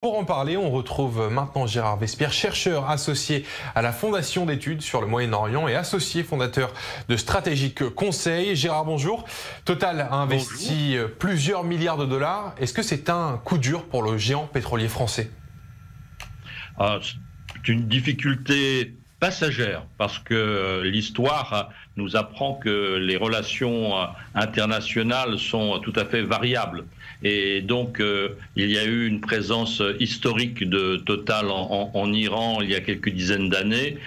Pour en parler, on retrouve maintenant Gérard Vespierre, chercheur associé à la Fondation d'études sur le Moyen-Orient et associé fondateur de Stratégique Conseil. Gérard, bonjour. Total a investi plusieurs milliards de dollars. Est-ce que c'est un coup dur pour le géant pétrolier français? C'est une difficulté passagère parce que l'histoire nous apprend que les relations internationales sont tout à fait variables. Et donc, il y a eu une présence historique de Total en Iran il y a quelques dizaines d'années,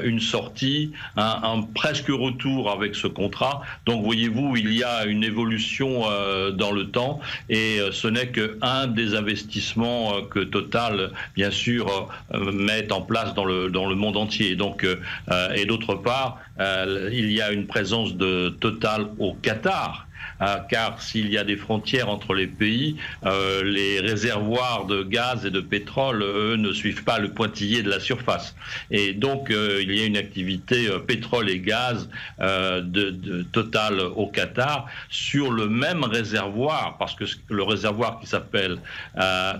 une sortie, un presque retour avec ce contrat. Donc, voyez-vous, il y a une évolution dans le temps et ce n'est qu'un des investissements que Total, bien sûr, met en place dans le monde entier. Donc, et d'autre part, il y a une présence de Total au Qatar. Car s'il y a des frontières entre les pays, les réservoirs de gaz et de pétrole, eux, ne suivent pas le pointillé de la surface. Et donc, il y a une activité pétrole et gaz de Total au Qatar sur le même réservoir, parce que le réservoir qui s'appelle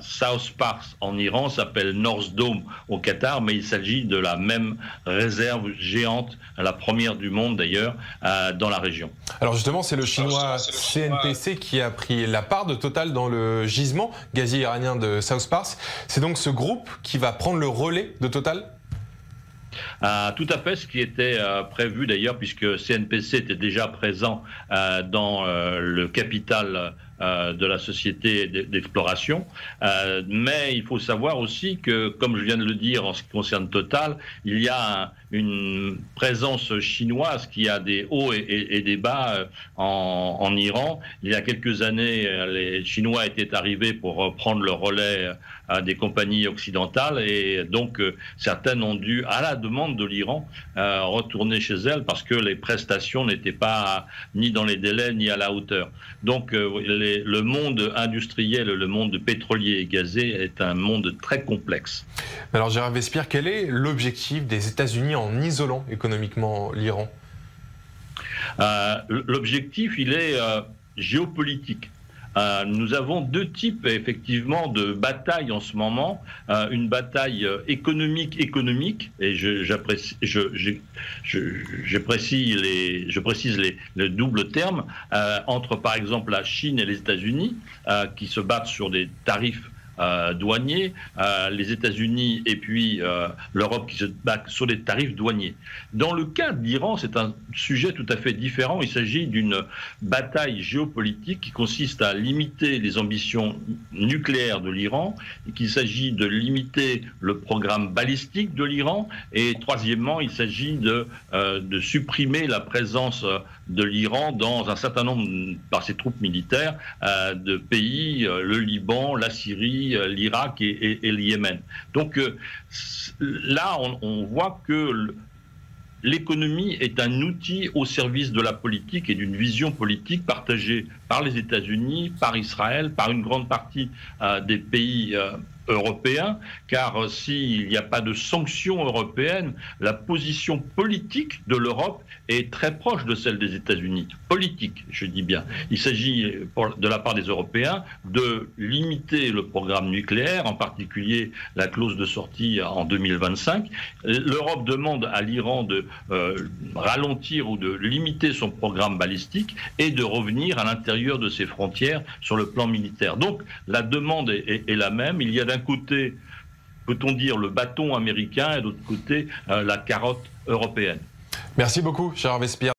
South Pars en Iran s'appelle North Dome au Qatar, mais il s'agit de la même réserve géante, la première du monde d'ailleurs, dans la région. Alors justement, c'est le chinois CNPC qui a pris la part de Total dans le gisement gazier iranien de South Pars. C'est donc ce groupe qui va prendre le relais de Total ? Tout à fait, ce qui était prévu d'ailleurs, puisque CNPC était déjà présent dans le capital de la société d'exploration. Mais il faut savoir aussi que, comme je viens de le dire en ce qui concerne Total, il y a une présence chinoise qui a des hauts et des bas en Iran. Il y a quelques années, les Chinois étaient arrivés pour prendre le relais des compagnies occidentales et donc certaines ont dû, à la demande de l'Iran, retourner chez elles parce que les prestations n'étaient pas ni dans les délais ni à la hauteur. Donc le monde industriel, le monde pétrolier et gazé est un monde très complexe. Alors Gérard Vespierre, quel est l'objectif des États-Unis en isolant économiquement l'Iran? L'objectif, il est géopolitique. Nous avons deux types effectivement de batailles en ce moment. Une bataille économique, et je précise les doubles termes, entre par exemple la Chine et les États-Unis qui se battent sur des tarifs douaniers, les États-Unis et puis l'Europe qui se battent sur des tarifs douaniers. Dans le cas de l'Iran, c'est un sujet tout à fait différent. Il s'agit d'une bataille géopolitique qui consiste à limiter les ambitions nucléaires de l'Iran, qu'il s'agit de limiter le programme balistique de l'Iran et troisièmement, il s'agit de supprimer la présence de l'Iran dans un certain nombre, par ses troupes militaires, de pays, le Liban, la Syrie, l'Irak et le Yémen. Donc là, on voit que l'économie est un outil au service de la politique et d'une vision politique partagée par les États-Unis, par Israël, par une grande partie des pays européens, car s'il n'y a pas de sanctions européennes, la position politique de l'Europe est très proche de celle des États-Unis. Politique, je dis bien. Il s'agit, de la part des Européens, de limiter le programme nucléaire, en particulier la clause de sortie en 2025. L'Europe demande à l'Iran de ralentir ou de limiter son programme balistique et de revenir à l'intérieur de ses frontières sur le plan militaire. Donc la demande est la même. Il y a d'un côté, peut-on dire, le bâton américain et d'autre côté, la carotte européenne. Merci beaucoup, Gérard Vespierre.